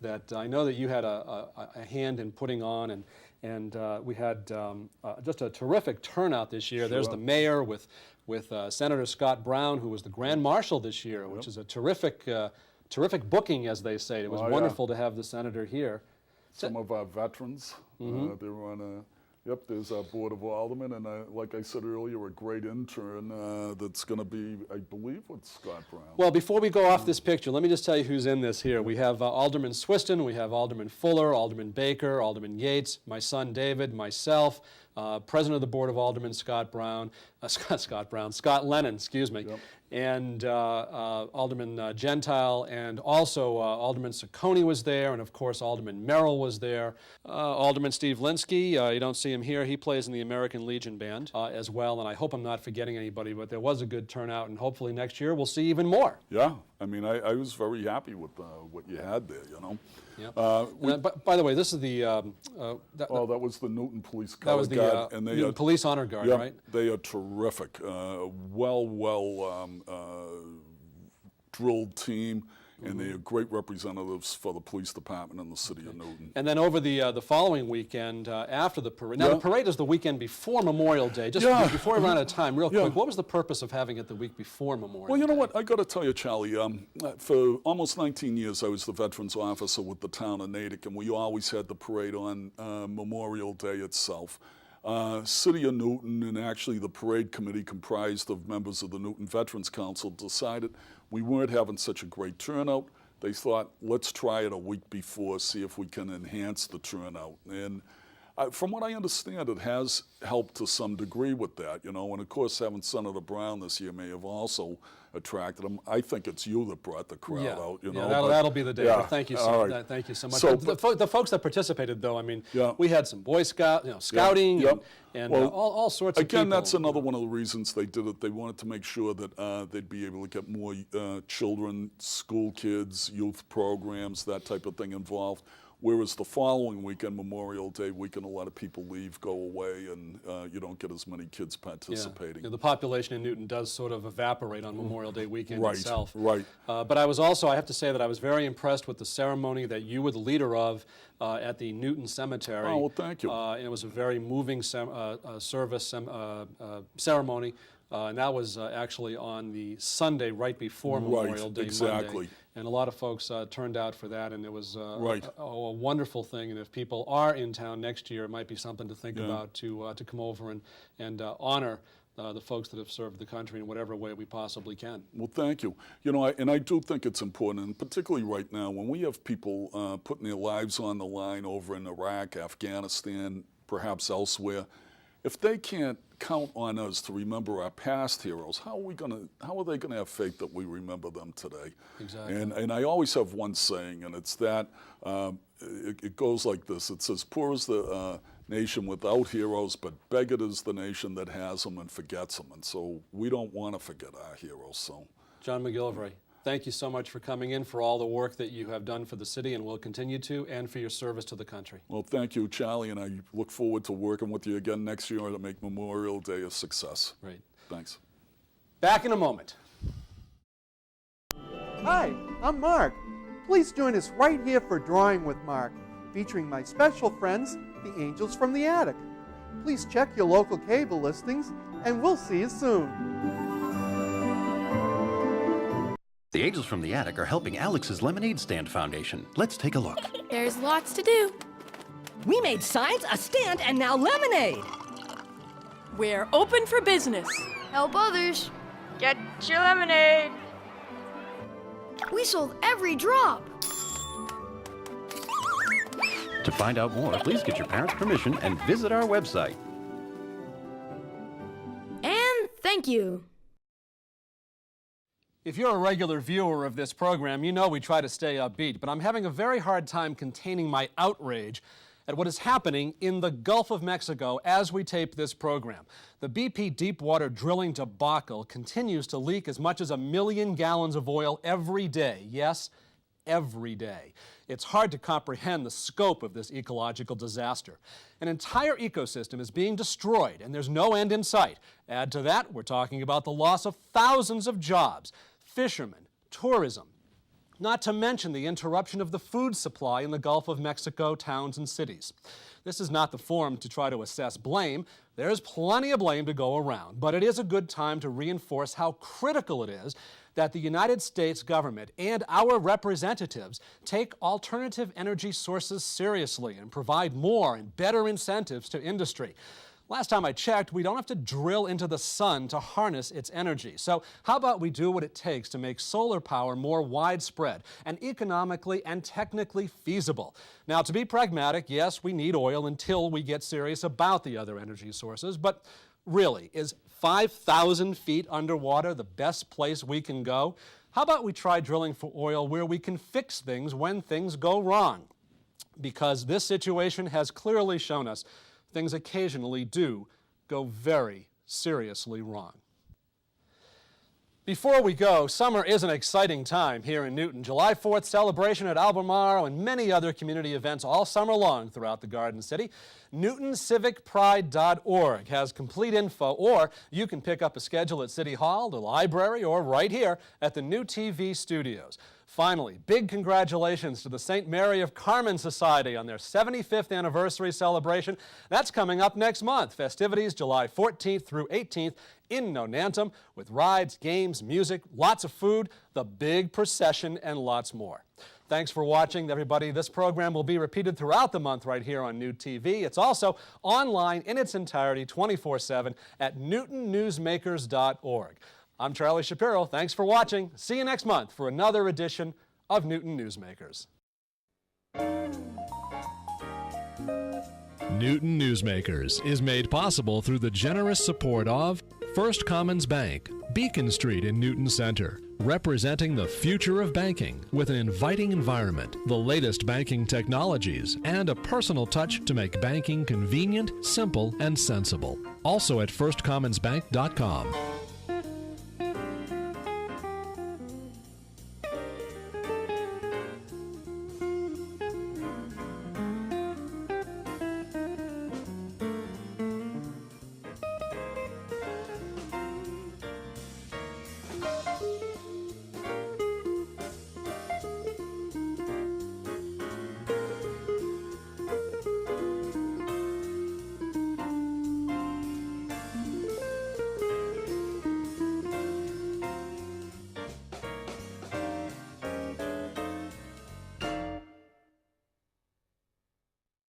that I know that you had a hand in putting on, and we had just a terrific turnout this year. Sure. There's the mayor with Senator Scott Brown, who was the Grand Marshal this year, which is a terrific booking, as they say. It was wonderful to have the senator here. Some of our veterans, they were on there's our Board of Aldermen, and like I said earlier, a great intern that's going to be, I believe, with Scott Brown. Well, before we go off this picture, let me just tell you who's in this here. We have Alderman Swiston, we have Alderman Fuller, Alderman Baker, Alderman Yates, my son David, myself, President of the Board of Aldermen Scott Lennon, excuse me, and Alderman Gentile, and also Alderman Ciccone was there, and of course Alderman Merrill was there. Alderman Steve Linsky, you don't see him here, he plays in the American Legion Band as well, and I hope I'm not forgetting anybody, but there was a good turnout, and hopefully next year we'll see even more. Yeah, I mean, I was very happy with what you had there, you know. Yep. By the way, this is the... that was the Newton Police Color That was the and Newton Police Honor Guard, right? They are terrific. Well drilled team, and they are great representatives for the police department in the city of Newton. And then over the following weekend, after the parade, now the parade is the weekend before Memorial Day. Just before we run out of time, real quick, what was the purpose of having it the week before Memorial Day? Well, you know what, I got to tell you, Charlie, for almost 19 years I was the veterans officer with the town of Natick, and we always had the parade on Memorial Day itself. City of Newton, and actually the parade committee comprised of members of the Newton Veterans Council, decided we weren't having such a great turnout. They thought, let's try it a week before, see if we can enhance the turnout. And from what I understand, it has helped to some degree with that, you know, and of course having Senator Brown this year may have also attracted them. I think it's you that brought the crowd out, you know. That'll be the day. Well, thank you thank you so much. So, the folks that participated, though, I mean, we had some Boy Scout, scouting, and well, all sorts of people. Again, that's another one of the reasons they did it. They wanted to make sure that they'd be able to get more children, school kids, youth programs, that type of thing involved. Whereas the following weekend, Memorial Day weekend, a lot of people leave, go away, and you don't get as many kids participating. The population in Newton does sort of evaporate on Memorial Day weekend itself. Right. But I have to say that I was very impressed with the ceremony that you were the leader of at the Newton Cemetery. Oh, well, thank you. And it was a very moving service ceremony. And that was actually on the Sunday right before Memorial Day Monday. And a lot of folks turned out for that, and it was a wonderful thing. And if people are in town next year, it might be something to think about to come over and honor the folks that have served the country in whatever way we possibly can. Well, thank you. You know, and I do think it's important, and particularly right now, when we have people putting their lives on the line over in Iraq, Afghanistan, perhaps elsewhere, if they can't count on us to remember our past heroes, how are they gonna have faith that we remember them today? Exactly. And I always have one saying, and it's that it goes like this. It says, "Poor is the nation without heroes, but beggared is the nation that has them and forgets them." And so we don't want to forget our heroes. So, John MacGillivray, thank you so much for coming in, for all the work that you have done for the city and will continue to, and for your service to the country. Well, thank you, Charlie, and I look forward to working with you again next year to make Memorial Day a success. Great. Thanks. Back in a moment. Hi, I'm Mark. Please join us right here for Drawing with Mark, featuring my special friends, the Angels from the Attic. Please check your local cable listings, and we'll see you soon. The Angels from the Attic are helping Alex's Lemonade Stand Foundation. Let's take a look. There's lots to do. We made signs, a stand, and now lemonade. We're open for business. Help others. Get your lemonade. We sold every drop. To find out more, please get your parents' permission and visit our website. And thank you. If you're a regular viewer of this program, you know we try to stay upbeat, but I'm having a very hard time containing my outrage at what is happening in the Gulf of Mexico as we tape this program. The BP deepwater drilling debacle continues to leak as much as 1 million gallons of oil every day. Yes, every day. It's hard to comprehend the scope of this ecological disaster. An entire ecosystem is being destroyed, and there's no end in sight. Add to that, we're talking about the loss of thousands of jobs, fishermen, tourism. not to mention the interruption of the food supply in the Gulf of Mexico towns and cities. This is not the forum to try to assess blame. There's plenty of blame to go around, but it is a good time to reinforce how critical it is that the United States government and our representatives take alternative energy sources seriously and provide more and better incentives to industry. Last time I checked, we don't have to drill into the sun to harness its energy. So how about we do what it takes to make solar power more widespread and economically and technically feasible? Now, to be pragmatic, yes, we need oil until we get serious about the other energy sources, but really, is 5,000 feet underwater the best place we can go? How about we try drilling for oil where we can fix things when things go wrong? Because this situation has clearly shown us things occasionally do go very seriously wrong. Before we go, summer is an exciting time here in Newton. July 4th celebration at Albemarle and many other community events all summer long throughout the Garden City. NewtonCivicPride.org has complete info, or you can pick up a schedule at City Hall, the library, or right here at the New TV studios. Finally, big congratulations to the St. Mary of Carmen Society on their 75th anniversary celebration. That's coming up next month. Festivities July 14th through 18th in Nonantum with rides, games, music, lots of food, the big procession, and lots more. Thanks for watching, everybody. This program will be repeated throughout the month right here on New TV. It's also online in its entirety 24/7 at newtonnewsmakers.org. I'm Charlie Shapiro. Thanks for watching. See you next month for another edition of Newton Newsmakers. Newton Newsmakers is made possible through the generous support of First Commons Bank, Beacon Street in Newton Center, representing the future of banking with an inviting environment, the latest banking technologies, and a personal touch to make banking convenient, simple, and sensible. Also at firstcommonsbank.com.